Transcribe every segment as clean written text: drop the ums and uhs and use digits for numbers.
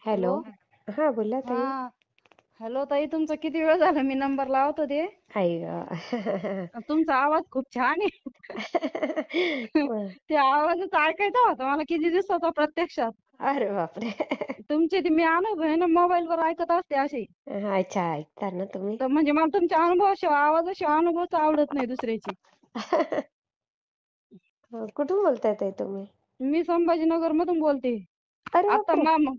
Hello. Hello. हा बोला ताई. हा. हॅलो ताई, तुमचा किती वेळ झाला मी नंबर लावत होते. आई ग. तुमचा आवाज खूप छान आहे. म- ते आवाजच ऐकायचा होता मला किती दिवसाचा प्रत्यक्षात. अरे बापरे. तुमचे ते मी अनुभव आहे ना मोबाईल वर ऐकत असते असे. अच्छा, ऐकता ना तुम्ही. तर म्हणजे मला तुमच्या अनुभवाशिवाय आवाजाशिवाय अनुभवच आवडत नाही दुसऱ्याची. कुठून बोलताय ताई तुम्ही? मी संभाजीनगर मधून बोलते. अरे आता बापरे.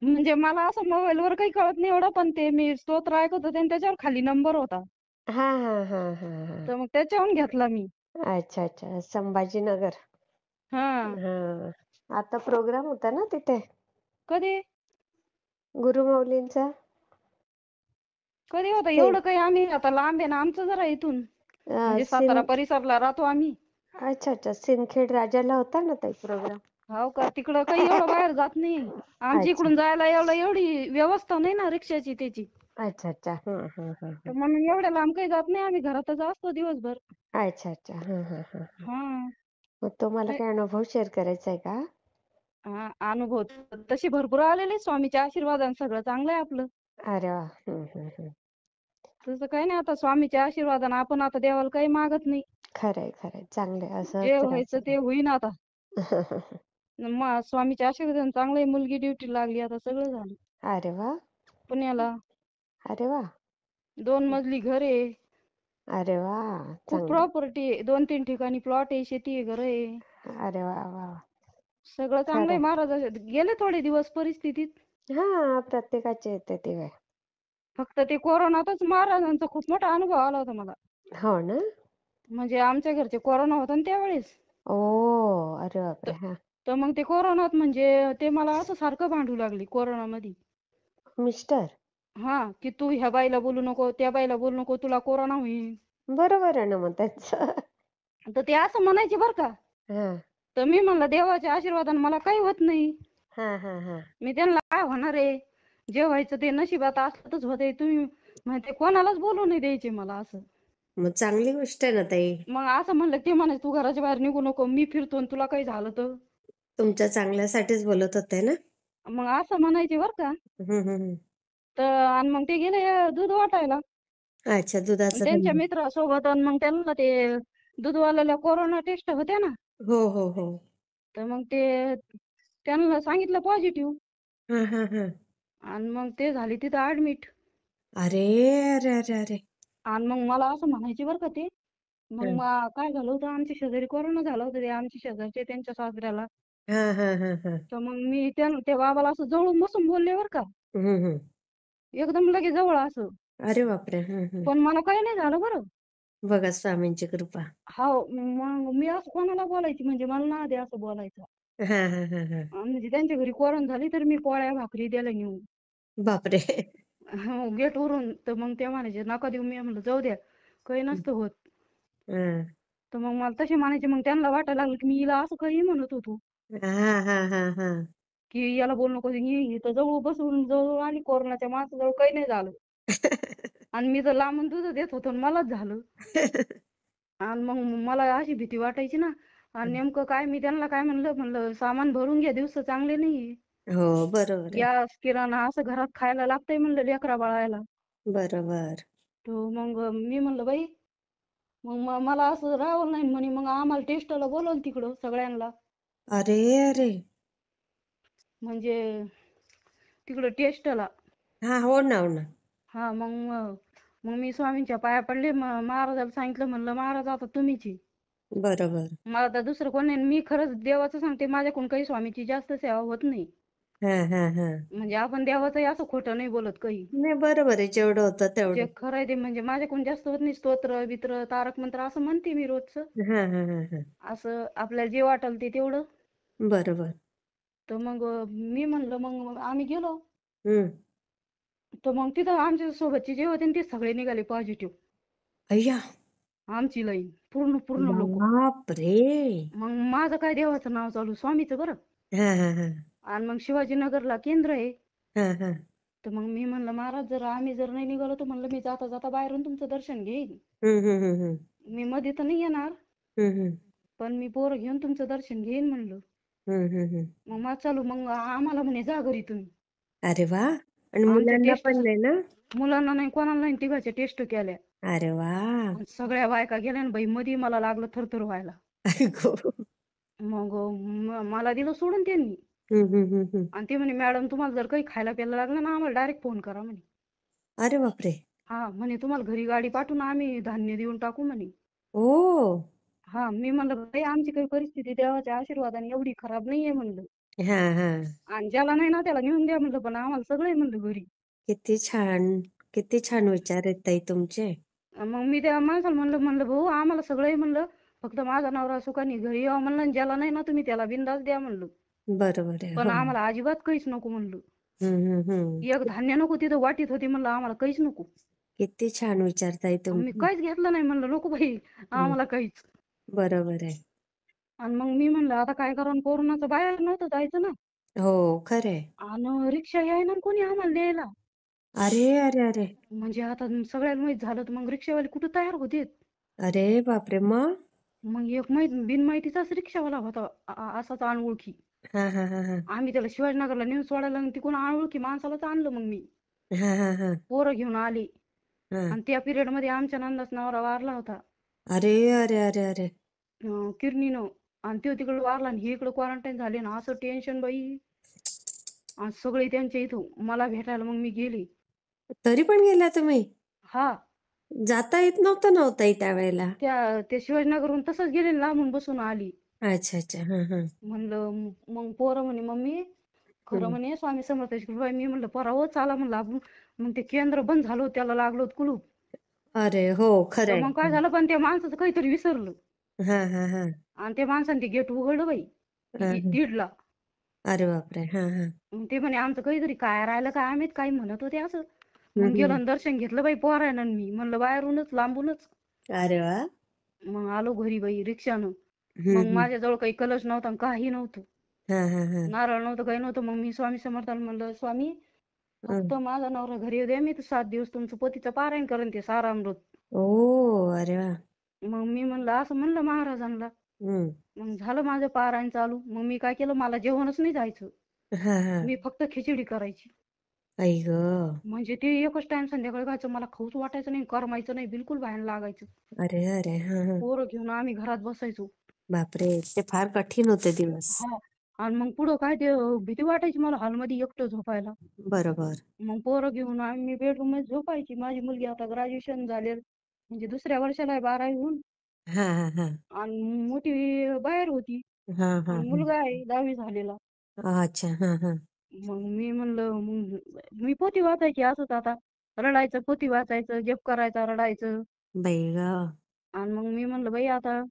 म्हणजे मला असं मोबाईल वर काही कळत नाही एवढं, पण ते मी स्तोत्र ऐकत होते आणि त्याच्यावर खाली नंबर होता. हा हा हा हा हा. तर मग त्याच्यावरून घेतला मी. अच्छा अच्छा, संभाजीनगर. हा. हा. आता प्रोग्राम होता ना तिथे कधी गुरुमौलींचा. कधी होता ते एवढं काही आम्ही आता लांब आहे ना आमचं जरा इथून, म्हणजे सातारा परिसरला राहतो आम्ही. अच्छा अच्छा, सिंदखेड राजाला होता ना ताई प्रोग्राम. हो का, तिकडं काही एवढं बाहेर जात नाही. आमच्या अच्छा इकडून जायला एवढी व्यवस्था नाही ना रिक्षाची त्याची. अच्छा अच्छा. तर म्हणून एवढ्या लांब काही जात नाही, आम्ही घरातच असतो दिवसभर. अच्छा अच्छा. हा. मग तुम्हाला नाही, काय अनुभव शेअर करायचा आहे का? हा, अनुभव तसे भरपूर आलेले स्वामीच्या आशीर्वादाने सगळं चांगलं आहे आपलं. अरे वा. तसं काही नाही, आता स्वामीच्या आशीर्वादाने आपण आता देवाला काही मागत नाही. खरंय खरंय, चांगलंय जे असंच व्हायचं ते राहायचं. होईन आता. स्वामीच्या आशीर्वादाने चांगली मुलगी ड्युटी लागली, आता सगळं झालं. अरे वा. पुण्याला अरे वा. 2 मजली घर आहे. अरे वा. खूप चांगलं. प्रॉपर्टी आहे, 2-3 ठिकाणी प्लॉट आहे, शेती आहे, घर आहे. अरे वा वा. सगळं चांगलं आहे. खरंय. महाराज गेले थोडे दिवस परिस्थितीत. हा, प्रत्येकाचे येते ती वेळ. फक्त ते कोरोनातच महाराजांचा खूप मोठा अनुभव आला होता मला. हो ना. म्हणजे आमच्या घरचे कोरोना होता ना त्यावेळेस. ओ. अरे बापरे. हा. तर मग ते कोरोनात म्हणजे ते मला असं सारखं भांडू लागली कोरोनामध्ये. मिस्टर. हा, की तू ह्या बाईला बोलू नको, त्या बाईला बोलू नको, तुला कोरोना होईल. बरोबर आहे ना मग त्यांचं. तर ते असं म्हणायचे बरं का. हा तर मी म्हणलं देवाच्या आशीर्वादाने मला काही होत नाही. हा. मी त्यांना काय होणार आहे, जे व्हायचं ते नशिबात असलंच होते. तुम्ही म्हणजे कोणालाच बोलू नाही द्यायचे मला असं. मग चांगली गोष्ट आहे ना ताई. मग असं म्हणलं ते म्हणायचे तू घराच्या बाहेर निघू नको, मी फिरतो आणि तुला काही झालं तर. तुमच्या चांगल्यासाठीच बोलत होते ना. मग असं म्हणायचे बरं का. हम्म. तर आणि मग ते गेले दूध वाटायला अच्छा, दुधाचा त्यांच्या धंदा. मित्रासोबत. आणि मग त्यांना ते दूधवाल्याला कोरोना टेस्ट होत्या ना. हो. तर मग ते त्यांना सांगितलं पॉझिटिव्ह. हा. आणि मग ते झाले तिथं ऍडमिट. अरे अरे अरे अरे. आणि मग मला असं म्हणायचे बरं का ते. मग हा काय झालं होतं, आमच्या शेजारी कोरोना झाला होता, ते आमच्या शेजारचे त्यांच्या सासऱ्याला. हा. तर मग मी त्या बाबाला असं जवळून बसून बोलले बरं का, हम्म. एकदम लगेच जवळ असं. अरे बापरे. पण मला काही नाही झालं बरं. बघा स्वामींची कृपा. हो. मग मी असं कोणाला बोलायची म्हणजे मला ना दे असं बोलायचं. हा. म्हणजे त्यांच्या घरी कोरोना झाली तर मी पोळ्या भाकरी द्यायला नेऊन. बापरे. हो, गेट वरून. तर मग ते म्हणायचे नका देऊ. मी म्हणलं जाऊ द्या, काही नसतं होत. हा तर मग मला तसे म्हणायचे. मग त्यांना वाटायला लागलं की मी हिला असं काही म्हणत होतो, हा. की याला बोलू नको. ही तर जवळ बसून जवळ आली कोरोनाच्या माणसाजवळ, काही नाही झालं. आणि मी तर लांबून दूध देत होतो आणि मलाच झालं. आणि मग मला अशी भीती वाटायची ना. आणि नेमकं काय मी त्यांना काय म्हणलं सामान भरून घ्या, दिवस चांगले नाहीये. हो, बरोबर आहे. गॅस किराणा असं घरात खायला लागतंय म्हणलं लेकरा बाळायला. बरोबर. तो मग मी म्हणलं बाई, मग मला असं राहावं नाही म्हणे. मग आम्हाला टेस्टला बोलवलं तिकडं सगळ्यांना. अरे. म्हणजे तिकडं टेस्टला. हा, हो ना. हा. मग मी स्वामींच्या पाया पडले. महाराजाला सांगितलं, म्हणलं महाराज आता तुम्हीच आहे. बरोबर. मला तर दुसरं कोण नाही. मी खरंच देवाचं सांगते, माझ्याकडून काही स्वामीची जास्त सेवा होत नाही. हा. म्हणजे आपण देवाचंही असं खोटं नाही बोलत काही. नाही, बरोबर आहे. जेवढं होतं जे तेवढं. खरं आहे ते म्हणजे माझ्याकडून जास्त होत नाही. स्तोत्र बित्र तारक मंत्र असं म्हणते मी रोजचं. हा. असं आपल्याला जे वाटेल ते तेवढं. बरोबर. तर मग मी म्हणलं मग आम्ही गेलो. हम्म. तर मग तिथं आमच्या सोबतचे जे होते ते सगळे निघाले पॉझिटिव्ह. अय्या. आमची लाईन पूर्ण लोक. बापरे. मग माझं काय देवाचं नाव चालू, स्वामीचं बरं. हा. आणि मग शिवाजीनगरला केंद्र आहे. हा. तर मग मी म्हणलं महाराज आम्ही जर नाही निघालो तर म्हणलं मी जाता जाता बाहेरून तुमचं दर्शन घेईन. हम्म. मी मध्ये तर नाही येणार, हम्म. पण मी पोरं घेऊन तुमचं दर्शन घेईन म्हणलं. हम्म. मग चालू. मग आम्हाला म्हणे जा घरी तुम्ही. अरे वा. आणि आमच्या मुलांना टेस्ट पण नाही ना? मुलांना नाही कोणाला नाही तिघाच्या टेस्ट केल्या अरे वा. आणि सगळ्या बायका गेल्या ना बाई मध्ये मला लागलं थरथर व्हायला. ऐको. मग मला दिलं सोडून त्यांनी हम्म. आणि ते म्हणे मॅडम तुम्हाला जर काही खायला प्यायला लागलं ना आम्हाला डायरेक्ट फोन करा म्हणे. अरे बापरे. हा म्हणे तुम्हाला घरी गाडी पाठवून आम्ही धान्य देऊन टाकू म्हणे. ओ. हा मी म्हणलं बाई आमची काही परिस्थिती देवाच्या आशीर्वादाने एवढी खराब नाहीये म्हणलं हा हा. आणि ज्याला नाही ना त्याला नेऊन द्या म्हणलं पण आम्हाला सगळे म्हणलं घरी. किती छान. किती छान विचार आहेत ताई तुमचे. मग मी त्या माणसाला म्हणलं भाऊ आम्हाला सगळे म्हणलं फक्त माझा नवरा सुखाने घरी यावं म्हणलं आणि ज्याला नाही ना तुम्ही त्याला बिंदास द्या म्हणलं बरोबर आहे. पण हो. आम्हाला अजिबात काहीच नको म्हणलं. हम्म. एक धान्य नको तिथं वाटीत होती म्हणलं आम्हाला काहीच नको. किती छान विचार ताई मी तुमचे. काहीच घेतलं नाही म्हणलं नको बाई हम्म. आम्हाला काहीच. बरोबर आहे. आणि मग मी म्हणलं आता काय करावं कोरोनाचं बाहेर नव्हतं जायचं ना हो खरंय. आणि रिक्षा यायना ना कोणी आम्हाला द्यायला. अरे अरे अरे. म्हणजे आता सगळ्याला माहित झालं तर मग रिक्षावाले कुठं तयार होते. अरे बापरे. मग. मग एक बिनमाहितीचाच रिक्षावाला होता असाच अनोळखी. हा. आम्ही त्याला शिवाजीनगरला नेऊन सोडायला आणि तिकडून अनोळखी माणसालाच आणलं मग मी. हा. पोरं घेऊन आले हा. आणि त्या पिरियड मध्ये आमच्या नंदाचा नवरा वारला होता अरे अरे अरे अरे. किडनीनं आणि तो तिकडे वारला आणि हे इकडे क्वारंटाईन झाले ना असं टेन्शन बाई. आणि सगळे त्यांच्या इथं मला भेटायला मग मी गेले. तरी पण गेला तुम्ही? हा जाता येत नव्हतं ना ताई त्यावेळेला? त्या शिवाजीनगरहून तसंच गेले लांबून बसून आली. अच्छा. हा. म्हणलं मग पोरं म्हणे मम्मी खरं हम्म. म्हणे स्वामी समर्थाची कृपा. मी म्हणलं पोरावं चाला म्हणलं आपण. मग ते केंद्र बंद झालं होतं, त्याला लागलो होतं कुलूप. अरे हो तर खरंय. मग काय झालं पण त्या माणसाचं काहीतरी विसरलं हा. आणि त्या माणसाने ते गेट उघडलं बाई हा. 1:30ला. अरे बापरे. हा. मग ते म्हणे आमचं काहीतरी काय राहिलं काय आम्ही काही म्हणत होते असं. मग गेलं हम्म. आणि दर्शन घेतलं बाई पोरायनं आणि मी म्हणलं बाहेरूनच लांबूनच. अरे वा. मग आलो घरी बाई रिक्षानं. मग हम्म. माझ्याजवळ काही कलश नव्हता आणि काही नव्हतं. हा. नारळ नव्हतं काही नव्हतं. मग मी स्वामी समर्थाला म्हणलं स्वामी फक्त माझा नवरा घरी येऊ द्या मी 7 दिवस तुमचं पतीचं पारायण करेन ते सारामृत. ओ. अरे वा. मग मी म्हणलं असं म्हणलं महाराजांना. हम्म. मग झालं माझं पारायण चालू. मग मी काय केलं मला जेवणच नाही जायचं. हा. मी फक्त खिचडी करायची. आई ग. म्हणजे ते एकच टाइम संध्याकाळी खायचं. मला खाऊच वाटायचं नाही करमायचं नाही बिलकुल बाहेर लागायचं. अरे. हा. पोरं घेऊन आम्ही घरात बसायचो. बापरे. ते फार कठीण होते दिवस. हा आणि मग पुढं काय ते भीती वाटायची मला हॉलमध्ये एकटं झोपायला. बरोबर. मग पोरं घेऊन आम्ही बेडरूम मध्ये झोपायची. माझी मुलगी आता ग्रॅज्युएशन झाले म्हणजे दुसऱ्या वर्षाला आहे 12वी होऊन हा. आणि मोठी बाहेर होती हा. आणि मुलगा आहे 10वी झालेला. अच्छा. हा. मग मी म्हणलं मग मी पोथी वाचायची असंच आता रडायचं पोथी वाचायचं जप करायचा रडायचं. बाई ग. आणि मग मी म्हणलं बाई आता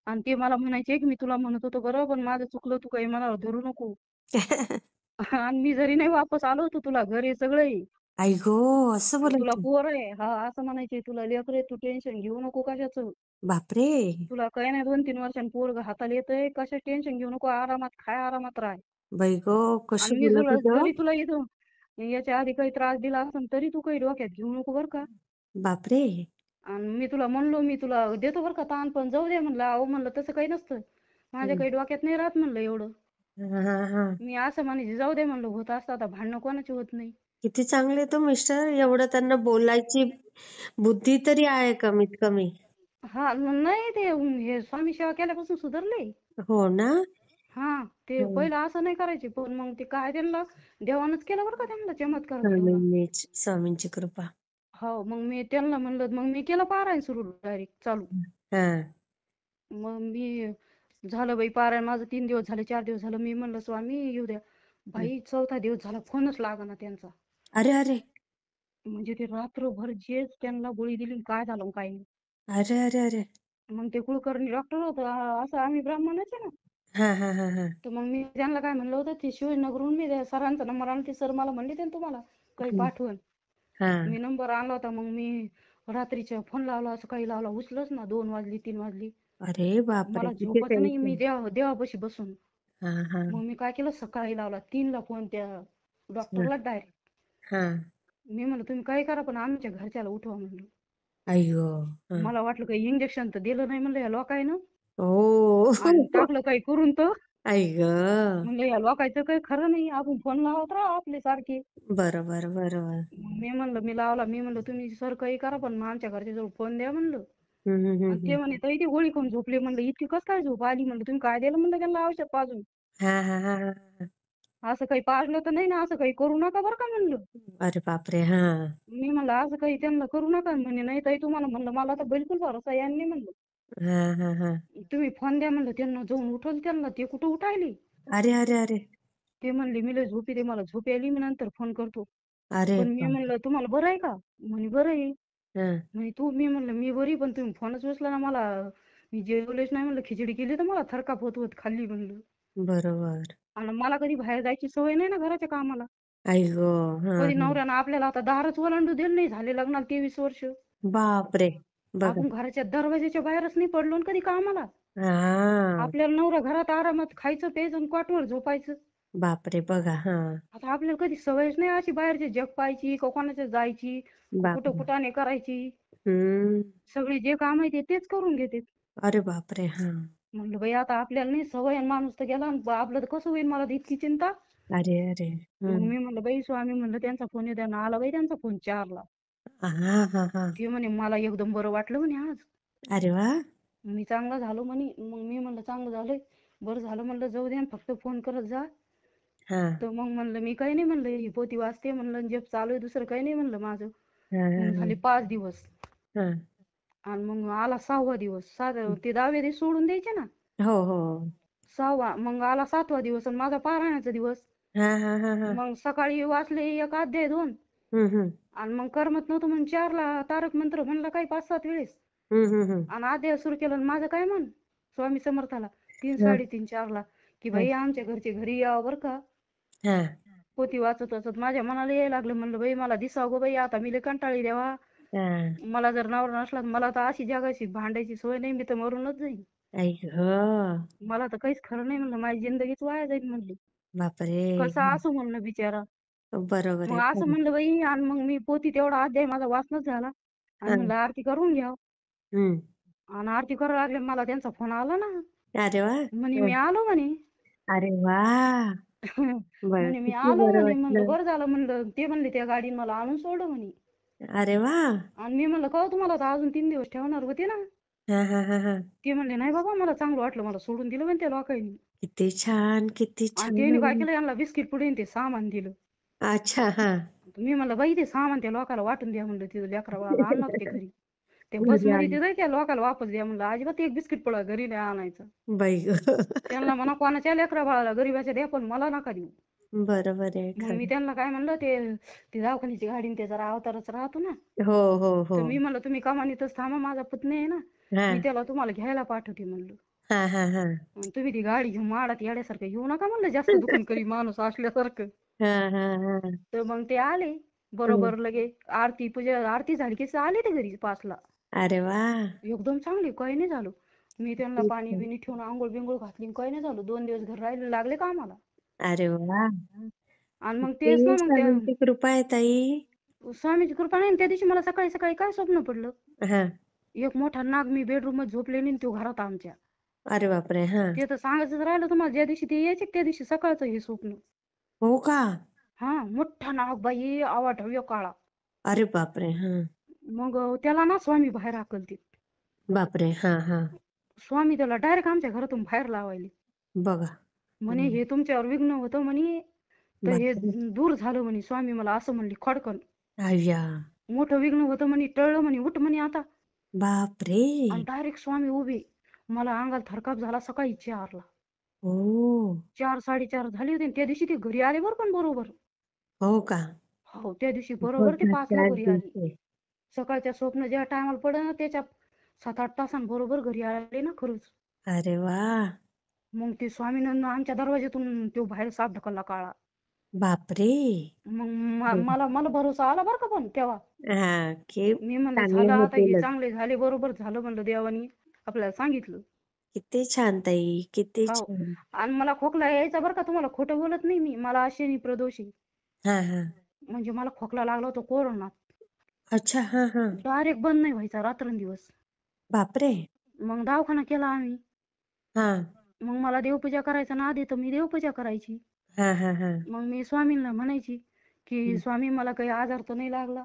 आणि ते मला म्हणायचे की मी तुला म्हणत होतो बरं पण माझं चुकलं तू काही मनावर धरू नको. आणि मी जरी नाही वापस आलो होतो तुला घरी सगळे आई गो. असं तुला बोलायचं? पोर आहे हा असं म्हणायचे तुला लेकर तू टेन्शन घेऊ नको कशाचं. बापरे. तुला काही नाही 2-3 वर्षांनी पोरग हाताला येतंय कशा टेन्शन घेऊ नको आरामात खाय आरामात राह. बाई ग. आणि कशी मी बोलत जरी होत? तुला इथं याच्या आधी काही त्रास दिला असेल तरी तू काही डोक्यात घेऊ नको बरं का. बापरे. आणि मी तुला म्हणलो मी तुला देतो बरं का ताण पण जाऊ दे म्हणलं अहो म्हणलं तसं काही नसतं. माझ्या काही डोक्यात नाही राहत म्हणलं एवढं. हा. मी असं म्हणायचे जाऊ दे म्हणलं होत असतं आता भांडणं कोणाची होत नाही. किती चांगले तो मिस्टर. एवढं त्यांना बोलायची बुद्धी तरी आहे कमीत कमी. हा नाही ते हे स्वामी सेवा केल्यापासून सुधारले. हो ना. हा ते पहिलं असं नाही करायचे पण मग ते काय त्यांना देवानच केलं बरं का त्यांना चमत्कार घडवला. स्वामींची कृपा. हो मग मी त्यांना म्हणलं मग मी केलं पारायण सुरू डायरेक्ट चालू. हा. मग मी झालं बाई पारायण माझं 3 दिवस झाले 4 दिवस झालं मी म्हणलं स्वामी येऊ द्या. बाई 4था दिवस झाला फोनच लागना त्यांचा. अरे. म्हणजे ते रात्रभर जेच त्यांना गोळी दिली काय झालं काय नाही. अरे. मग ते कुलकर्णी डॉक्टर होतं असं आम्ही ब्राह्मणच आहे ना. हा. तर मग मी त्यांना काय म्हणलं होतं ते शिवाजीनगरहून मी सरांचा नंबर आणला ते सर मला म्हणले ते तुम्हाला काही पाठवून. हा. मी नंबर आणला होता मग मी रात्रीच्या फोन लावला सकाळी लावला उचलच ना 2 वाजली 3 वाजली. अरे बापरे. मला किती झोपच नाही मी टेन्शन. देवापाशी बसून. हा. मग मी काय केलं सकाळी लावला 3ला फोन त्या डॉक्टरला डायरेक्ट. हा. मी म्हणलं तुम्ही काय करा पण आमच्या घरच्याला उठवा म्हणलं. अय्यो. मला वाटलं काही इंजेक्शन तर दिलं नाही म्हणलं या लोकांना ओ. आणि टाकलं काही करून तर आई ग. म्हणलं या लोकांचं काही खरं नाही, आपण फोन लावत राहा आपले सारखे. बरोबर बरोबर. मग मी म्हणलं मी लावला, मी म्हणलं तुम्ही सर काही करा पण मग आमच्या घरच्या जवळ फोन द्या म्हणलं. हम्म हम्म आणि ते हम्म. म्हणे ताई ती गोळी खाऊन झोपले. म्हणलं इतकी कस काय झोप आली? म्हणलं तुम्ही काय दिलं म्हणलं त्यांना औषध पाजून? हा हा हा हा हा. असं काही पाजलं तर नाही ना, असं काही करू नका बरं का म्हणलं. अरे बापरे. हा मी म्हणलं असं काही त्यांना करू नका. म्हणे नाही ताई तुम्हाला म्हणलं मला तर बिलकुल भरोसा यांनी म्हणलं. हा हा हा. तुम्ही फोन द्या म्हणलं त्यांना, जाऊन उठवलं त्यांना. ते कुठं उठायले? अरे अरे अरे. ते म्हणले मी लय झोपी दे, मला झोप आली, मी नंतर फोन करतो. अरे पण मी बाप. म्हणलं तुम्हाला बरं आहे का? म्हणे बरं आहे. हा. म्हणे तू, मी म्हणलं मी बरी, पण तुम्ही फोनच उचला ना. मला मी जेवलेच नाही म्हणलं, खिचडी केली तर मला थरकाप होत होत खाल्ली म्हणलं. बरोबर. आणि मला कधी बाहेर जायची सवय नाही ना घराच्या कामाला. आई गो. हा कधी हा. नवऱ्यानं आपल्याला आता दारच ओलांडू दिलं नाही, झाले लग्नाला 23 वर्ष. बापरे. बघा. आपण घराच्या दरवाजाच्या बाहेरच नाही पडलो ना कधी कामाला. हा. आपल्याला नवरा घरात आरामात खायचं प्यायचं आणि कॉटवर झोपायचं. बापरे बघा. हा. आता आपल्याला कधी सवयच नाही अशी बाहेरचे जग पाहायची, का कोणाच्या जायची, का कुठं बापरे. कुटाणे करायची. हम्म. सगळे जे काम आहे तेच करून घेते. अरे बापरे. हा. म्हणलं बाई आता आपल्याला नाही सवय, आणि माणूस तर गेला आणि आपलं तर कसं होईल, मला तर इतकी चिंता. अरे अरे. मग हम्म. मी म्हणलं बाई स्वामी, म्हणलं त्यांचा फोन येऊ ना. आला बाई त्यांचा फोन 4ला. हा हा हा. ते म्हणे मला एकदम बरं वाटलं म्हणे आज. अरे वा. मी चांगला झालो म्हणे. मग मी म्हणलं चांगलं झालंय, बरं झालं म्हणलं, जाऊ दे फक्त फोन करत जा. हा तर मग म्हणलं मी काही नाही म्हणलं, ही पोती वाचते म्हणलं, जप चालू आहे, दुसरं काही नाही म्हणलं माझं. हा मग हा झाले 5 दिवस. हा. आणि मग आला 6वा दिवस. ते 10वे दिवस सोडून द्यायचे ना. हो हो. 6वा, मग आला 7वा दिवस आणि माझा पारायणाचा दिवस. हा हा हा हा. मग सकाळी वाचले 1 अध्याय 2. हम्म. आणि मग करमत नव्हतं म्हणून 4ला तारक मंत्र म्हणलं काही 5-7 वेळेस. हम्म. आणि अध्याय सुरू केलं आणि माझं काय म्हण स्वामी समर्थाला 3, हा 3:30, 4ला, की हा बाई आमच्या घरचे घरी यावं बरं का. हा. पोती वाचत वाचत माझ्या मनाला यायला लागलं. म्हणलं बाई मला दिसावं गं बाई, आता मी लय कंटाळी देवा. हा. मला जर नवरा नसला तर मला तर अशी जगाची भांडायची सवय नाही, मी तर मरूनच जाईन. आई ग. मला तर काहीच खरं नाही म्हणलं, माझी जिंदगीच वाया जाईल म्हणली. बापरे. कसा असं म्हणलं बिचारा. बरोबर मग आहे असं खरं. म्हणलं बाई, आणि मग मी पोती तेवढा अध्याय माझा वाचनच झाला. आणि हा. म्हणलं आरती करून घ्या. हम्म. आणि आरती करायला लागले, मला त्यांचा फोन आला ना. अरे वा. म्हणे हा. मी आलो म्हणे. अरे वा. बर म्हणे मी किती आलो बरं म्हणे. म्हणलं वाटलं. बरं झालं म्हणलं, ते म्हणले त्या गाडीने मला आणून सोडलं म्हणे. अरे वा. आणि मी म्हणलं का हो, तुम्हाला तर अजून 3 दिवस ठेवणार होते ना. हा हा हा हा. ते म्हणले नाही बाबा, मला चांगलं वाटलं, मला सोडून दिलं म्हणे त्या लोकांनी. किती छान किती आणि त्यांनी काय छान. केलं, यांना बिस्किट पुडे आणि ते सामान दिलं. अच्छा. हा. मी म्हणलं बाई ते सामान त्या लोकांना वाटून द्या म्हणलं, तिथं लेकरा बाळाला आण नका ते घरी. त्या घरी बसमध्ये आली. ते त्या लोकांना वापस द्या म्हणलं, अजिबात एक बिस्किट पुडा घरी नाही आणायचं. बाई ग. त्यांना म्हणा कोणाच्या लेकरा बाळाला गरीबाच्या द्या, पण मला नका देऊ. बरोबर आहे मग मी खरं. त्यांना काय म्हणलं, ते दवाखान्याची गाडी आणि ते जरा अवतारच राहतो ना. हो हो हो. तर मी म्हणलं तुम्ही कमानीतच थांबा, माझा पुतणे आहे ना, हा मी त्याला तुम्हाला घ्यायला पाठवते म्हणलं. हा हा हा. आणि तुम्ही ती गाडी घेऊन माडात येड्यासारखं येऊ नका म्हणलं, जास्त दुकान करी माणूस असल्यासारखं. हा हा हा. तर मग ते आले हम्म. बरोबर. लगे आरती झाली की आले ते घरी 5ला. अरे वा. एकदम चांगली, काही नाही झालं. मी त्यांना पाणी बिणी ठेवून आंघोळ बिंघोळ घातली, काही नाही झालं. 2 दिवस घर राहिले, लागले कामाला. अरे वा. आणि मग तेच किती ना, मग त्या स्वामींची कृपा आहे ताई. स्वामीची कृपा नाही. त्या दिवशी मला सकाळी सकाळी काय स्वप्न पडलं, हा. एक मोठा नाग, मी बेडरूम मध्ये झोपलेली आणि तो घरात आमच्या. अरे बापरे. हा. ते तर सांगायचं राहिलं तुम्हाला, ज्या दिवशी ते यायचे त्या दिवशी सकाळचं हे स्वप्न. हो का. हा, मोठा नाग बाई, आवाढव्य काळा. अरे बापरे. हा. मग त्याला ना स्वामी बाहेर हाकलतील. बापरे. हा हा. स्वामी त्याला डायरेक्ट आमच्या घरातून बाहेर लावायले. बघा. म्हणे हम्म. हे तुमच्यावर विघ्न होतं म्हणे, तर हे बापरे. दूर झालं म्हणे. स्वामी मला असं म्हणली खडकन. अय्या. मोठं विघ्न होतं म्हणे, टळलं म्हणे, उठ म्हणे आता. बापरे. आणि डायरेक्ट स्वामी उभे. मला अंगाला थरकाप झाला. सकाळी 4ला. हो. 4, 4:30 झाली होती. त्या दिवशी ते घरी आले बरं, पण बरोबर. हो का. हो, त्या दिवशी बरोबर ते बघा 5ला त्याच घरी आले. दिवशी. सकाळच्या स्वप्न ज्या टायमाला पडलं ना, त्याच्या 7-8 तासांबरोबर घरी आले ना खरंच. अरे वा. मग ते स्वामीनं आमच्या दरवाज्यातून तो बाहेर साप ढकलला काळा. बापरे. मग मला मला भरोसा आला बरं का, पण तेव्हा हा की मी म्हणलं चांगले झालं आता, हे होतीलच. चांगले झाले, बरोबर झालं म्हणलं, देवानी आपल्याला सांगितलं. किती छान ताई, किती हो. छान. आणि मला खोकला यायचा बरं का, तुम्हाला खोटं बोलत नाही मी. मला शनी प्रदोष आहे. हा हा. म्हणजे मला खोकला लागला होता कोरोनात. अच्छा. हा हा. डायरेक्ट बंद नाही व्हायचा रात्रंदिवस. बापरे. मग दवाखाना केला आम्ही. हा. मग मला देवपूजा करायचा नाद आहे तर मी देवपूजा करायची. हा हा हा मग मी स्वामींना म्हणायची की स्वामी मला काही आजार तर नाही लागला.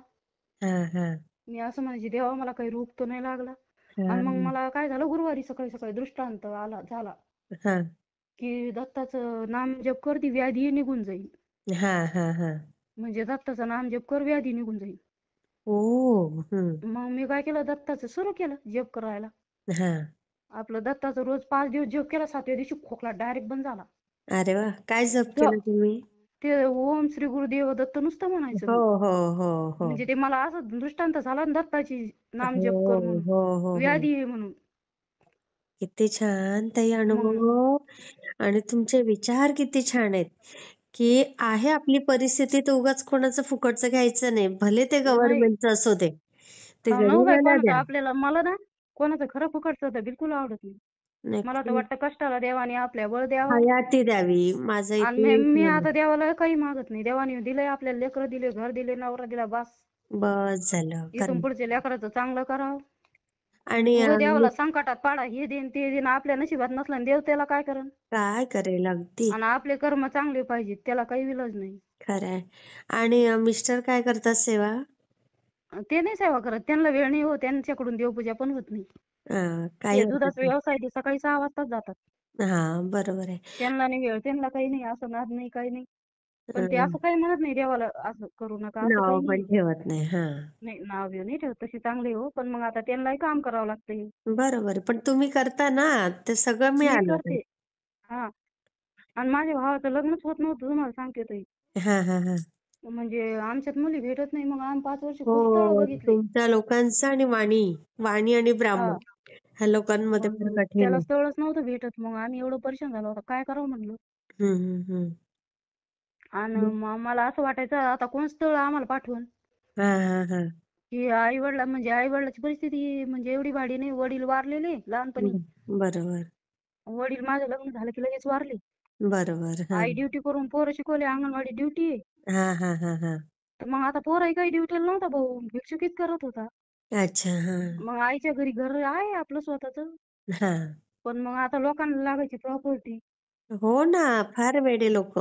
हा हा मी असं म्हणायची देवा मला काही रोग तर नाही लागला. हा आणि मग मला काय झालं गुरुवारी सकाळी सकाळी दृष्टांत झाला हा की दत्ताचं नाम जप कर ती व्याधी निघून जाईल. हा हा हा म्हणजे दत्ताचं नाम जप कर व्याधी निघून जाईल. ओ हम्म मग मी काय केलं दत्ताचं सुरू केलं जप करायला. हा आपलं दत्ताचं रोज 5 दिवस जप केला 7व्या दिवशी खोकला डायरेक्ट बंद झाला. अरे वा काय जप केलं तुम्ही? ते ओम श्री गुरुदेव दत्त नुसतं म्हणायचं हो मी. हो हो हो म्हणजे ते मला असं दृष्टांत झाला ना दत्ताची नाम हो जप कर म्हणून हो हो हो व्याधी आहे म्हणून. किती छान ताई मग अनुभव आणि तुमचे विचार किती छान आहेत की आहे आपली परिस्थिती तर उगाच कोणाचं फुकटचं घ्यायचं नाही भले ते नाही गव्हर्नमेंटचं असू दे ते हा नऊ काय गरिबाला कोणाचं द्या आपल्याला मला ना कोणाचं खरं फुकटचं तर बिलकुल आवडत नाही. मला तर नक्की वाटतं कष्टाला देवाने आपल्या बळ द्यावं. हयाती द्यावी माझं आणि इथे मी आता देवाला काही मागत नाही. देवाने दिलंय आपल्याला लेकरं दिले घर दिले नवरा दिला बस. बस झालं इथून खरं पुढच्या लेकराचं चांगलं करावं. आणि उगा देवाला संकटात पाडा हे देईन ते देईन आपल्या नशिबात नसलं आणि देव त्याला काय करण. काय करेल अगदी आणि आपले कर्म चांगले पाहिजेत त्याला काही विलाज नाही. खरंय आणि मिस्टर काय करतात सेवा? ते नाही सेवा करत त्यांना वेळ नाही हो त्यांच्याकडून देवपूजा पण होत नाही. काही ते हरकत दुधाचा व्यवसाय ते सकाळी 6 वाजताच जातात. नाही हा बरोबर आहे त्यांना नाही वेळ त्यांना काही नाही असं नाद नाही काही नाही. पण ते अं, असं काही म्हणत नाही देवाला असं करू नका असं नाव काही नाही. पण ठेवत नाही हा नाही नाव बिव नाही ठेवत तशी चांगली हो पण मग आता त्यांनाही काम करावं लागतंय. बरोबर पण तुम्ही करता ना ते सगळं मी मिळालं करते हा. आणि माझ्या भावाचं लग्नच होत नव्हतं तुम्हाला सांगते ताई. हा हा हा म्हणजे आमच्यात मुली भेटत नाही मग आम्ही 5 वर्ष खूप स्थळ हो बघितले. तुमच्या लोकांचं आणि वाणी आणि हा ब्राह्मण ह्या लोकांमध्ये मग फार कठीण त्याला आहे स्थळच नव्हतं भेटत मग आम्ही एवढं परेशान झालो होतो काय करावं म्हणलं. हम्म आणि मला असं वाटायचं आता कोण स्थळ आम्हाला पाठवून. हा हा हा की आई वडिलाची परिस्थिती म्हणजे एवढी भारी नाही वडील वारलेले लहानपणी. बरोबर वडील माझं लग्न झालं की लगेच वारले. बरोबर हा आई ड्युटी करून पोरं शिकवले अंगणवाडी ड्युटी आहे. हा हा हा हा तर मग आता पोरही काही ड्युटीला नव्हता भाऊ भिक्षुकीच करत होता. अच्छा हा मग आईच्या घरी घर आहे आपलं स्वतःच. हा पण मग आता लोकांना लागायची प्रॉपर्टी. हो ना फार वेडे लोक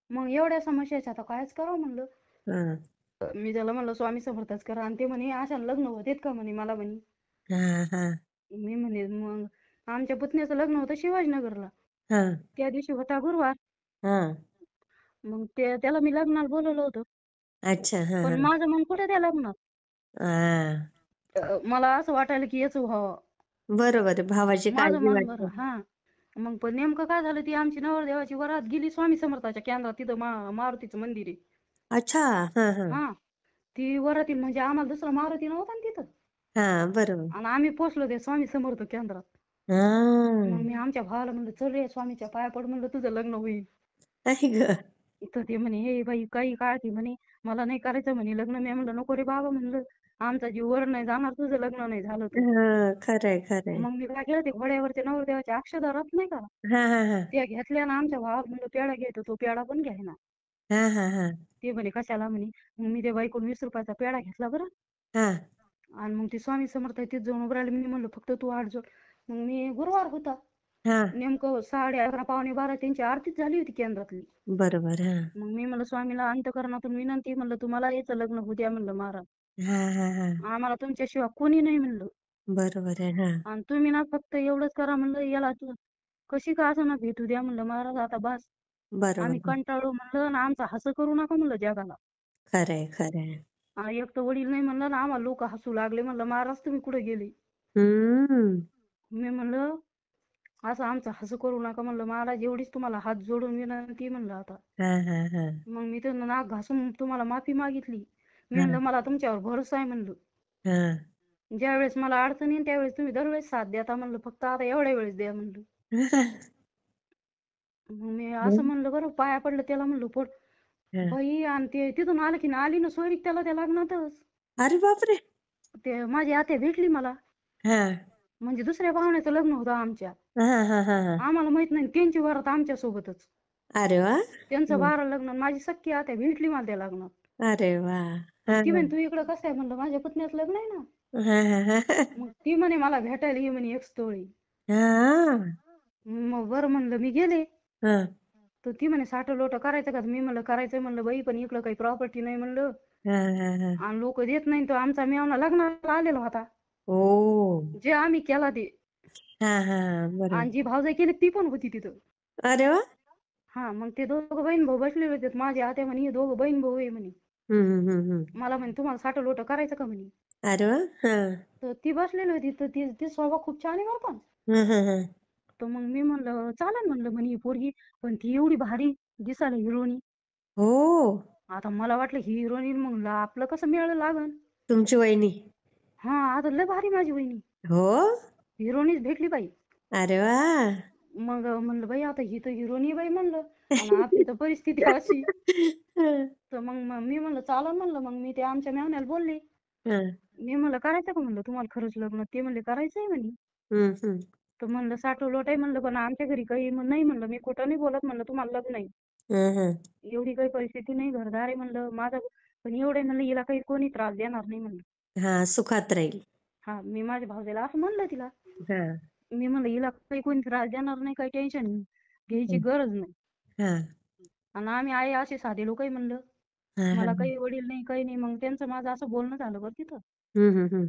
मग एवढ्या समस्याच्या आता कायच करावं म्हणलं. हा मी त्याला म्हणलं स्वामी समर्थच करा आणि ते म्हणे अशा लग्न होतेत का म्हणे मला म्हणे. हा हा मी म्हणे मग आमच्या पुतण्याचं लग्न होतं शिवाजीनगरला. हा त्या दिवशी होता गुरुवार. हा मग त्याला मी लग्नाला बोलवलं होतं. अच्छा हा पण हा माझं मन कुठे त्या लग्नात. हा मला असं वाटायला की याच व्हावं. बरोबर आहे भावाची माझं काळजी मन बरं वाटते हा. मग पण नेमकं काय झालं ती आमची नवरदेवाची वरात गेली स्वामी समर्थाच्या केंद्रात तिथं मारुतीचं मंदिर आहे. अच्छा हा हा हा ती वरातील म्हणजे आम्हाला दुसरा मारुती नव्हता ना तिथं. हा बरोबर आणि आम्ही पोचलो ते स्वामी समर्थ केंद्रात. मग हा मी आमच्या भावाला म्हणलं चल रे स्वामीच्या पाया पड म्हणलं तुझं लग्न होईल. आई ग तर ते म्हणे हे बाई काही काळती म्हणे मला नाही करायचं म्हणे लग्न. मी म्हणलं नको रे बाबा म्हणलं आमचा जीव वर नाही जाणार तुझं लग्न नाही झालं तर. हा खरंय खरंय मग मी काय केलं ते घोड्यावरच्या नवरदेवाच्या अक्षदा राहत नाही का हा हा हा त्या घेतल्या ना आमच्या भावाला म्हणलं पेढा घ्यायचा तो पेढा पण घ्यायना. हा हा हा ते म्हणे कशाला म्हणे. मग मी त्या बाईकडून 20 रुपयाचा पेढा घेतला बरं. हा आणि मग ती स्वामी समर्थ तिथं जाऊन उभं राहिली. मी म्हणलं फक्त तू आठ जोड. मग मी गुरुवार होता. हा नेमकं 11:30 पावणे 12 त्यांची आरतीच झाली होती केंद्रातली. बरोबर हा मग मी म्हणलं स्वामीला अंतःकरणातून विनंती म्हणलं तुम्हाला याचं लग्न होऊ द्या म्हणलं महाराज. हा हा हा आम्हाला तुमच्याशिवाय कोणी नाही म्हणलं. बरोबर आहे हा आणि तुम्ही ना फक्त एवढंच करा म्हणलं याला तू कशी का असं ना भेटू द्या म्हणलं महाराज आता बस. आम्ही बरोबर कंटाळलो म्हणलं ना आमचा हसं करू नका म्हणलं जगाला. खरंय खरंय एक तर वडील नाही म्हणलं ना आम्हाला लोक हसू लागले म्हणलं महाराज तुम्ही कुठे गेले. हम्म मी म्हणलं असं आमचं हसं करू नका म्हणलं महाराज एवढीच तुम्हाला हात जोडून विनंती म्हणलं आता. हा हा हा मग मी त्यांना नाक घासून तुम्हाला माफी मागितली. मी हा म्हणलं मला तुमच्यावर भरोसा आहे म्हणलं. हा ज्या वेळेस मला अडचण येईल त्यावेळेस तुम्ही दरवेळेस साथ देता म्हणलं फक्त आता एवढ्या वेळेस द्या म्हणलं. मग मी असं म्हणलं बरं पाया पडलं त्याला म्हणलं पोट बाई आणि ते तिथून आलं की आली ना सोयरीक त्याला त्या लग्नातच. अरे बापरे ते माझी आत्या भेटली मला. हा म्हणजे दुसऱ्या पाहुण्याचं लग्न होतं आमच्या. हा हा हा हा आम्हाला माहित नाही त्यांची वरात आमच्या सोबतच. अरे वा त्यांचं 12 लग्न माझी सख्खी आत्या भेटली मला त्या लग्नात. अरे वा आणि हा ती म्हणे तू इकडं कसं आहे म्हणलं माझ्या पुतण्याचं लग्न आहे ना. हा हा हा मग ती म्हणे मला भेटायला ये म्हणे एक स्थळी. हा मग बरं म्हणलं मी गेले. हा तर ती म्हणे 60 लोट करायचं का? मी म्हणलं करायचंय म्हणलं बाई, पण इकडं काही प्रॉपर्टी नाही म्हणलं, हा हा हा आणि लोक देत नाही. तो आमचा मेव्हणा लग्नाला आलेला होता, ओ जे आम्ही केला ते. हा हा बरोबर. आणि जी भावजाई केली ती पण होती तिथं. अरे वा. हा, मग ते दोघं बहीण भाऊ बसलेले होते. माझी आत्या म्हणे हे दोघं बहीण भाऊ आहे म्हणे. मला म्हणे तुम्हाला 60 लोट करायचं का म्हणे. अरे वा. हा तर ती बसलेली होती, तर ती स्वभाव खूप छान आहे बरं का. हा हा हा. तर मग मी म्हणलं चालेल म्हणलं म्हणे ही पोरगी, पण ती एवढी भारी दिसायला हिरोनी. हो आता मला वाटलं ही हिरोईन, मग आपलं कसं मिळालं लागन. तुमची वहिनी. हा, आता लय भारी माझी वहिनी, हो. हिरोनीच भेटली बाई. अरे वा. मग म्हणलं बाई आता ही तर हिरोनी बाई म्हणलं, आणि आपली तर परिस्थिती अशी. तर मग मी म्हणलं चालेल म्हणलं. मग मी ते आमच्या मेवण्याला बोलले. हा. मी म्हणलं करायचं का म्हणलं तुम्हाला खरंच लग्न? ते म्हणले करायचंय म्हणे. हम्म. तर म्हणलं 60 लोट आहे म्हणलं, पण आमच्या घरी काही नाही म्हणलं, मी खोटं नाही बोलत म्हणलं, तुम्हाला लग्न आहे. हम्म. एवढी काही परिस्थिती नाही, घरदार आहे म्हणलं माझं, पण एवढे म्हणलं हिला काही कोणी त्रास देणार नाही म्हणलं. हा सुखात राहील. हा, मी माझ्या भावजाला असं म्हणलं तिला. हा मी म्हणलं हिला काही कोणी त्रास देणार नाही, काही टेन्शन घ्यायची गरज नाही. हा आणि आम्ही आहे असे साधे लोक आहे म्हणलं, हा मला काही वडील नाही काही नाही. मग त्यांचं माझं असं बोलणं झालं बरं तिथं. हम्म.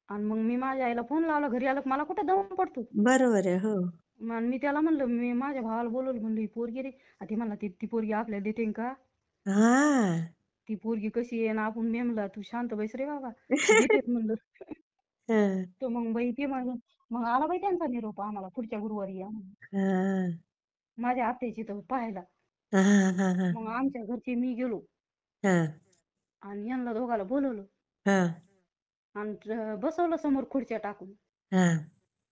आणि मग मी माझ्या आईला फोन लावला, घरी आलं मला कुठे दम पडतो. बरोबर आहे. हो. मग मी त्याला म्हणलं, मी माझ्या भावाला बोलवलं म्हणलं ही पोरगी रे. ती म्हणला ती पोरगी आपल्याला देते का? हा ती पोरगी कशी आहे ना आपण. मी म्हणलं तू शांत बैस रे बाबा, देतेत म्हणलं. हा तर मग बाई ते मग आला बाई त्यांचा निरोप आम्हाला, पुढच्या गुरुवारी या म्हणून. हा माझ्या आत्याची तर पाहायला. हा हा हा मग आमच्या घरचे मी गेलो, हा आणि यांना दोघाला बोलवलं, हा आणि बसवलं समोर खुर्च्या टाकून, हा.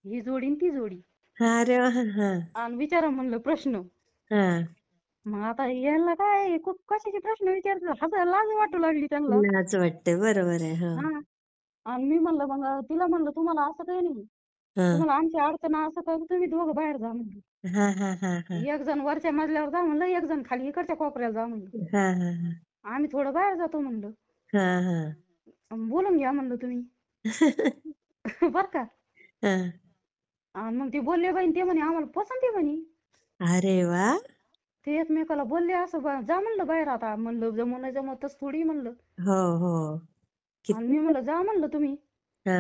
ही जोडी आणि ती जोडी. अरे वा. हा आणि विचारा म्हणलं प्रश्न. हा. मग आता यांना काय खूप कशाचे प्रश्न विचारतात, हसायला लाज वाटू लागली त्यांना. लाज वाटते. बरोबर आहे. हो. हा, आणि मी म्हणलं मग तिला म्हणलं तुम्हाला असं काही नाही, हा तुम्हाला आमची अडचण असं तर तुम्ही दोघं बाहेर जा म्हणलं. हा हा हा हा एक जण वरच्या मजल्यावर जा म्हणलं, एक जण खाली इकडच्या कोपऱ्याला जा म्हणलं, हा हा आम्ही थोडं बाहेर जातो म्हणलं, हा हा. बोलून घ्या म्हणलं तुम्ही. बर का. हा. आणि मग ते बोलले बाई, ते म्हणे आम्हाला पसंत आहे म्हणे. अरे वा. ते एकमेकाला बोलले असं, जा म्हणलं बाहेर आता. म्हणलं जमू नाही जमतच थोडी म्हणलं. हो हो. आणि किती. मी म्हणलं जा म्हणलं तुम्ही. हा.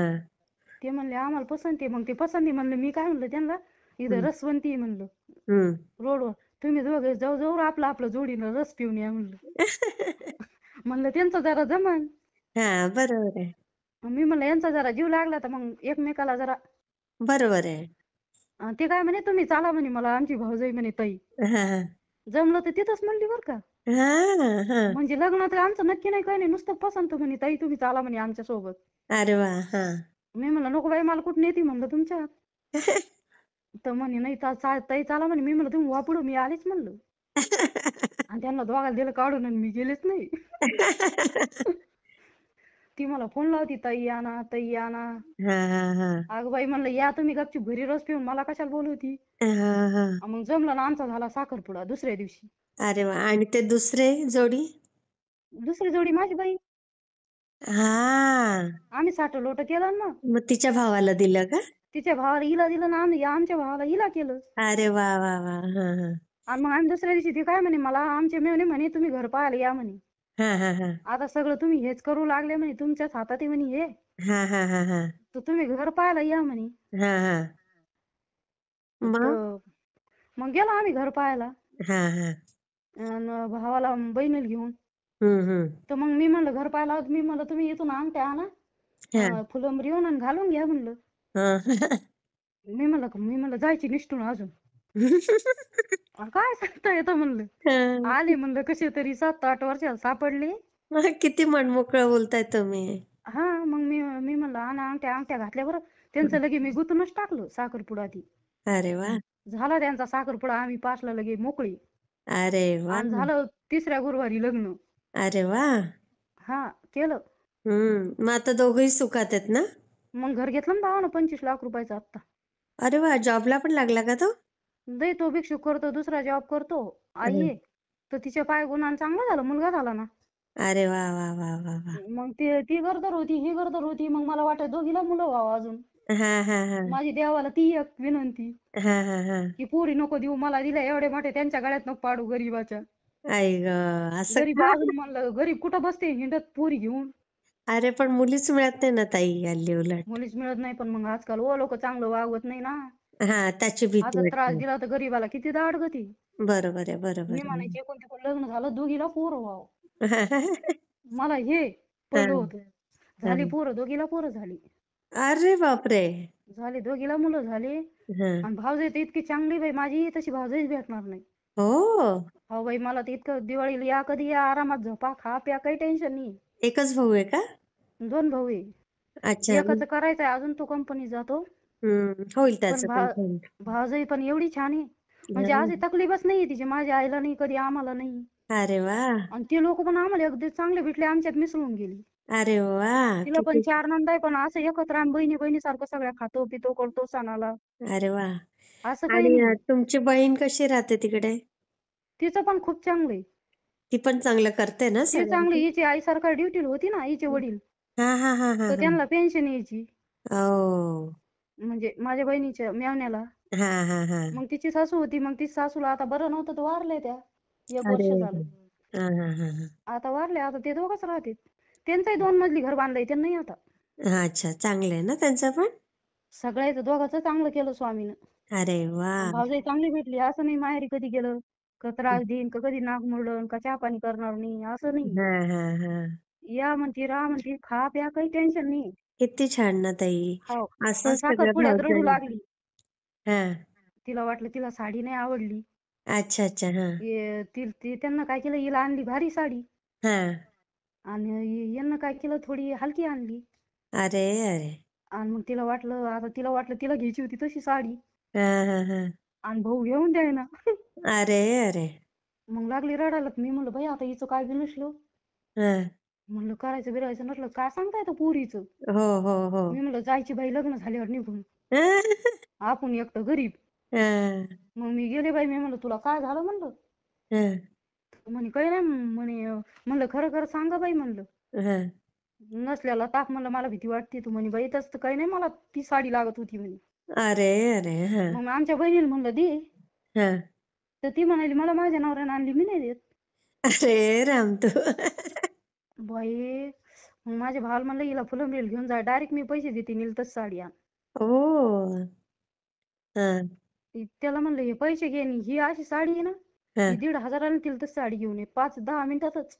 ते म्हणले आम्हाला पसंत आहे. मग ते पसंती म्हणलं, मी काय म्हणलं त्यांना, इथं रसवंती आहे म्हणलं हम्म. रोडवर, तुम्ही दोघे जाऊ जाऊ आपलं आपलं जोडीनं रस पिऊन या म्हणलं. म्हणलं त्यांचं जरा जमन. हा बरोबर आहे. मी म्हणलं यांचा जरा जीव लागला तर मग एकमेकाला जरा. बरोबर आहे. ते काय म्हणे तुम्ही चाला म्हणे, मला आमची भाऊजाई म्हणे ताई. हा जमलं तर तिथंच म्हणली बरं का. हा हा. म्हणजे लग्नात आमचं नक्की नाही काही नाही, नुसतं पसंत म्हणे ताई तुम्ही चाला म्हणे आमच्या सोबत. अरे वा. हा. मी म्हणलं नको बाई, मला कुठं नेती म्हणलं तुमच्या. तर म्हणे नाही ताई चाला म्हणे. मी म्हणलं तुम्ही वा पुढं, मी आलेच म्हणलं. आणि त्यांना दोघाला दिलं काढून, आणि मी गेलेच नाही. ती मला फोन लावती, ताई या ना ताई या ना. हा हा हा अगं बाई म्हणलं या तुम्ही गपचूप घरी रस पिऊन, मला कशाला बोलवती. हा हा. मग जमलं ना, आमचा झाला साखरपुडा दुसऱ्या दिवशी. अरे वा. आणि ते दुसरे जोडी. दुसरी जोडी माझी बाई. हा. आम्ही 60 लोट केलं ना. मग तिच्या भावाला दिलं का? तिच्या भावाला हिला दिलं ना, आम्ही आमच्या भावाला हिला केलं. अरे वा वा वा. हा हा आणि मग आम्ही दुसऱ्या दिवशी, ती काय म्हणे मला, आमचे मेवणे म्हणे तुम्ही घर पाहायला या म्हणे. हा हा हा आता सगळं तुम्ही हेच करू लागले म्हणे, तुमच्याच हातात आहे म्हणे हे, हा हा हा हा तर तुम्ही घर पाहायला या म्हणे. हा हा. मग. तर मग गेलो आम्ही घर पाहायला, हा हा. आणि भावाला बहिणीला घेऊन. हम्म. तर मग मी म्हणलं घर पाहायला, मी म्हणलं तुम्ही इथून अंगठ्या हा आणा, फुलंबरी येऊन आणि घालून घ्या म्हणलं. हा. मी म्हणलं जायची निष्ठून अजून. काय सांगता येतं म्हणलं. आले म्हणलं कसे तरी 7-8 वर्षाला सापडले. किती मनमोकळं बोलताय तुम्ही. हा, मग मी म्हणलं आणा अंगठ्या घातल्या बरं. त्यांचं लगे मी गुतूनच टाकलं साखरपुडा ती. अरे वा. झाला त्यांचा साखरपुडा, आम्ही 5ला लगे मोकळी. अरे वा. आणि झालं 3ऱ्या गुरुवारी लग्न. अरे वा. हा, केलं. मग आता दोघंही सुखात आहेत ना? मग घर घेतलं ना भावानं 25 लाख रुपयाचं आत्ता. अरे वा. जॉबला पण लागला का तो? नाही, तो भिक्षुक करतो, दुसरा जॉब करतो. आई आहे तर तिच्या पाय गुणांना चांगला झाला, मुलगा झाला ना. अरे वा वा वा वा वा. मग ती गरोदर होती, ही गरोदर होती. मग मला वाटत दोघीला मुलं व्हावं अजून. हां, हां, हां. माझी देवाला ती एक विनंती हां, हां, हां. की पोरी नको देऊ मला दिल्या एवढे मोठे त्यांच्या गळ्यात नको पाडू गरीबाच्या. आई गं! असं गरीब का? अजून म्हणलं गरीब कुठं बसते हिंडत पोरी घेऊन. अरे पण मुलीच मिळत नाही ना ताई हल्ली उलट. मुलीच मिळत नाही पण मग आजकाल लोक चांगलं वागवत नाही ना. हां, त्याची भीती आता त्रास वाटते. दिला तर गरीबाला किती दाड गती. बरोबर आहे, मी बरोबर आहे. म्हणायचे एकूण तिकून लग्न झालं दोघीला पोरं व्हावं. मला हे पहिलं हां, होतं. झाली हां. पोरं दोघीला पोरं झाली. अरे बापरे! झाली दोघीला मुलं झाली. हां. आणि भावजय तर इतकी चांगली बाई माझी तशी भावजयच भेटणार नाही. हो? हो बाई मला तर इतकं दिवाळीला या कधी या आरामात झोपा खा प्या काही टेन्शन नाही. एकच भाऊ आहे का? 2 भाऊ आहे. अच्छा. एकाचं करायचंय अजून तो कंपनीत जातो. होईल पण त्याचं पण होईल. भावजई पण एवढी छान आहे. म्हणजे हां. अशी तकलीफच नाहीये तिची माझ्या आईला नाही कधी आम्हाला नाही. अरे वाह! आणि ते लोक पण आम्हाला अगदी चांगले भेटले आमच्यात मिसळून गेली. अरे वाह! तिला पण किती 4 नंदा आहे पण असं एकत्र आम्ही बहिणी बहिणीसारखं सगळ्या खातो पितो करतो सणाला. अरे वाह! असं काही आणि नाही. तुमची बहीण कशी राहते तिकडे? तिचं पण खूप चांगलं आहे. ती पण चांगलं करते ना ती चांगली सगळ्यांचं? हिची आई सरकारी ड्युटीला होती ना हिचे वडील. हां, हां, हां, हां, तर हां. त्यांना पेन्शन यायची. ओह! म्हणजे माझ्या बहिणीच्या मेवण्याला. हां, हां, हां. मग तिची सासू होती. मग तिच्या सासूला आता बरं नव्हतं तर वारल्या त्या. 1 अरे! वर्ष झालं. हां, हां, हां, हां. आता वारल्या. आता ते दोघंच राहतात. त्यांचंही 2 मजली घर बांधलंय त्यांनी आता. अच्छा, चांगलं आहे ना त्यांचं पण? सगळ्याचं दोघांचं चांगलं केलं स्वामीनं. अरे आणि वाह! भावजाई चांगली भेटली. असं नाही माहेरी कधी गेलं का त्रास देईन का कधी नाक मुरडन का चहा पाणी करणार नाही असं नाही. हां, हां, हां. या म्हणती राहा म्हणती खा प्या काही टेन्शन नाही. किती छान ना ताई. हो. आणि असंच सगळ्या साखरपुड्यात रडू भावजाई लागली. हां. तिला वाटलं तिला साडी नाही आवडली. अच्छा, अच्छा. हां. ती त्यांना काय केलं हिला आणली भारी साडी. हां. आणि यांना काय केलं थोडी हलकी आणली. अरे, अरे! आणि मग तिला वाटलं तिला घ्यायची होती तशी साडी. हां, हां, हां. आणि भाऊ घेऊन द्यायना. अरे, अरे! मग लागली रडायला. मी म्हणलं बाई आता हिचं काय बिनसलं. हां. म्हणलं करायचं बिरायचं नसलं काय सांगता येतं पोरीचं. हो, हो, हो. मी म्हणलं जायची बाई लग्न झाल्यावर निघून. आपण एकटं गरीब. हां, मग मी गेले बाई मी म्हणलं तुला काय झालं म्हणलं. हां, म्हणे काही नाही म्हणे म्हणलं खरं खरं सांगा बाई म्हणलं. हां. नसल्याला ताक म्हणलं मला भीती वाटते. तू म्हणे बाई तसं काही नाही मला ती साडी लागत होती म्हणे. अरे, अरे! हां, मग आमच्या बहिणीला म्हणलं दे. हां. तर ती म्हणाली मला माझ्या नवऱ्यानं आणली मी नाही देत. अरे राम तू! बाई मग माझ्या भावाला म्हणलं हिला फुलंब्रीला घेऊन जा डायरेक्ट मी पैसे देते नील तस साडी आण. ओह! हां, त्याला म्हणलं हे पैसे घे आणि ही अशी साडी आहे ना ही हां. 1,500 तिला तस साडी घेऊन ये 5-10 मिनिटातच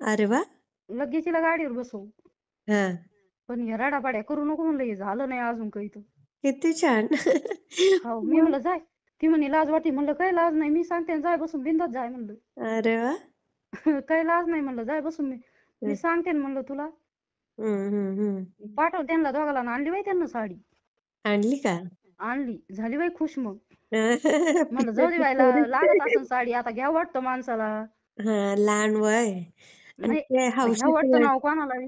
अरे वाह! लगेच तिला गाडीवर बसव. हां. पण हे रडापाड्या करू नको म्हणलं हे झालं नाही अजून काही तर. किती छान. हो मी मग? म्हणलं जाय. ती म्हणे लाज वाटते म्हणलं काही लाज नाही मी सांगते ना, जाय बसून बिंदास जाय म्हणलं. अरे वाह! काही लाज नाही म्हणलं जाय बसून मी मी हं, सांगते ना म्हणलं तुला. हं, हं, हं. पाठव त्यांना दोघाला आणि आणली बाई त्यांना साडी. आणली का? आणली झाली बाई खुश मग. म्हणलं जाऊ दे पिक्चरची बाईला स्टोरी. लागत असेल साडी आता घ्या वाटतं माणसाला. हां, लहान वय आणि नाही ते घ्या हौशीचं वाटतं वय. नाव कोणाला बी.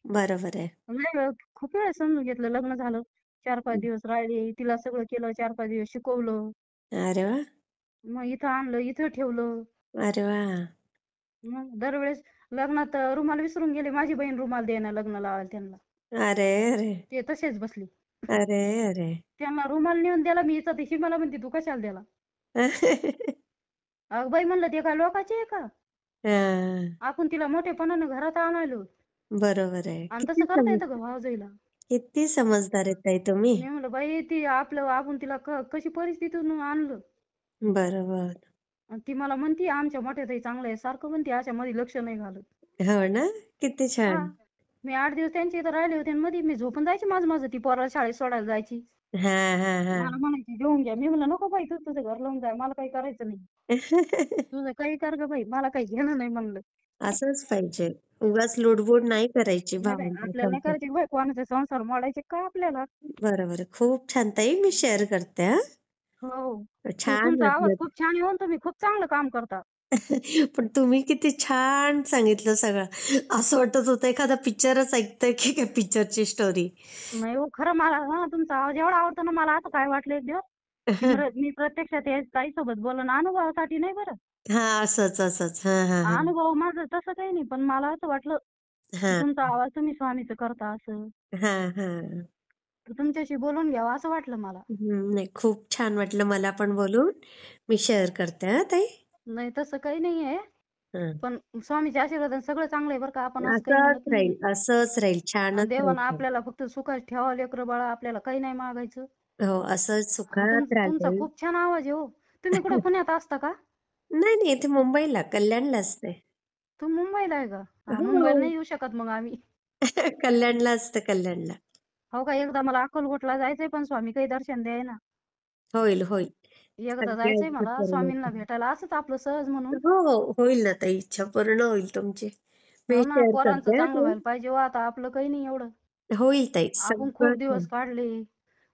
बरोबर आहे. लय वेळ खूप वेळ समजून घेतलं लग्न झालं. 4-5 दिवस राहिले तिला सगळं केलं 4-5 दिवस शिकवलं. अरे वाह! मग इथं आणलं इथं ठेवलं. अरे वाह! मग दरवेळेस लग्नात रुमाल विसरून गेले माझी बहीण रुमाल द्यायला लग्न लावायला त्यांना. अरे, अरे! ते तसेच बसले. अरे, अरे! त्यांना रुमाल नेऊन द्याला मी इथं ही मला म्हणते तू कशाला द्याला. अगं बाई म्हणलं ते काय लोकाचे आहे का. हां, आपण तिला मोठेपणानं घरात आणायलो. बरोबर आहे. आणि तसं करता येतं का भावजाईला. किती समजदार आहेत ताई तुम्ही. मी म्हणलं बाई ती आपलं आपण तिला कशी परिस्थितीतून आणलं. बरोबर. आणि ती मला म्हणती आमच्या मोठ्या ताई चांगलं आहे सारखं म्हणते अशामध्ये लक्ष नाही घालत. हो ना? किती हा छान. मी 8 दिवस त्यांच्या इथं राहिले होते आणि मध्ये मी झोपून जायची माझं ती पोराला शाळेत सोडायला जायची. हां, हां, मला हां. म्हणायची घेऊन घ्या. मी म्हणलं नको बाई तू तुझं घर लावून जाय मला काही करायचं नाही. तुझं काही कर गं बाई मला काही घेणं नाही म्हणलं. असंच पाहिजे. उगाच लुडबुड नाही करायची नाही बाई भावांच्या आपल्याला नाही संगत. करायची बाई कोणाचे संसार मोडायचे काय आपल्याला. बरोबर आहे. खूप छान ताई मी शेअर करते हां. हो. छान तुमचा आवाज वाटलं. खूप छान आहे हो तुम्ही खूप चांगलं काम करता. पण तुम्ही किती छान सांगितलं सगळं. असं वाटत होतं एखादा पिक्चरच ऐकतोय की काय पिक्चरची स्टोरी. नाही हो खरं मला ना तुमचा आवाज एवढा आवडतो ना मला आता काय वाटलं एक दिवस की मी प्रत्यक्षात या ताईसोबत बोलून अनुभवासाठी नाही बरं. हां, असंच, असंच. हां, हां, हां. अनुभव माझं तसं काही नाही पण मला असं वाटलं की हां, तुमचा आवाज तुम्ही स्वामीचं करता असं. हां, हां. तर तुमच्याशी बोलून घ्यावं असं वाटलं मला. नाही खूप छान वाटलं मला पण बोलून. मी शेअर करते हां ताई. नाही तसं काही नाहीये. हं. पण स्वामीच्या आशीर्वादाने सगळं चांगलं आहे बरं का. आपण असं काही असंच म्हणत नाहीये. राहील, असंच राहील. आणि छानच राहील देवानं ताई. आपल्याला फक्त सुखात ठेवावं लेकरं-बाळं. आपल्याला काही नाही मागायचं. हो, असंच आणि सुखात राहा तुमचा ताई. खूप छान आवाज आहे हो. तुम्ही कुठं पुण्यात असता का? नाही, नाही. इथे मुंबईला, कल्याणला असते. तुम्ही मुंबईला आहे का? मुंबईला हो. नाही येऊ शकत मग आम्ही. कल्याणला असते, कल्याणला. हो का, एकदा मला अक्कलकोटला जायचंय पण स्वामी काही दर्शन द्यायना. होईल, होईल. एकदा जायचंय सगळ्यांचं मला पूर्ण स्वामींना भेटायला असंच आपलं सहज म्हणून. हो, हो. होईल ना ताई. इच्छा पूर्ण होईल तुमची. मी हो ना, शेअर पोरांचं करते हां चांगलं ताई. व्हायला पाहिजे हो आता. आपलं काही नाही एवढं. होईल ताई. आपण सगळं खूप दिवस छान. काढले.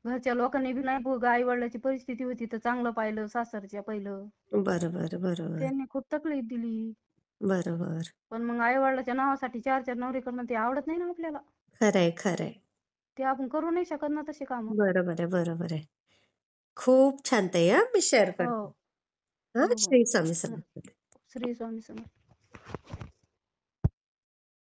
घरच्या लोकांनी बी नाही बघ, आई-वडिलांची परिस्थिती होती तर चांगलं पाहिलं सासरच्या पहिलं. बरोबर, बरोबर, त्यांनी खूप तकलीफ दिली. बरोबर. पण मग आई-वडिलांच्या नावासाठी 4-4 नवरे करणं ते आवडत नाही ना आपल्याला. खरंय, खरंय. ते आपण करू नाही शकत ना तशी कामं. बरोबर आहे, बरोबर आहे. खूप छान ताई हां. मी शेअर हो. करते. हां, हो, हो. श्री स्वामी हं. समर्थ. श्री स्वामी समर्थ.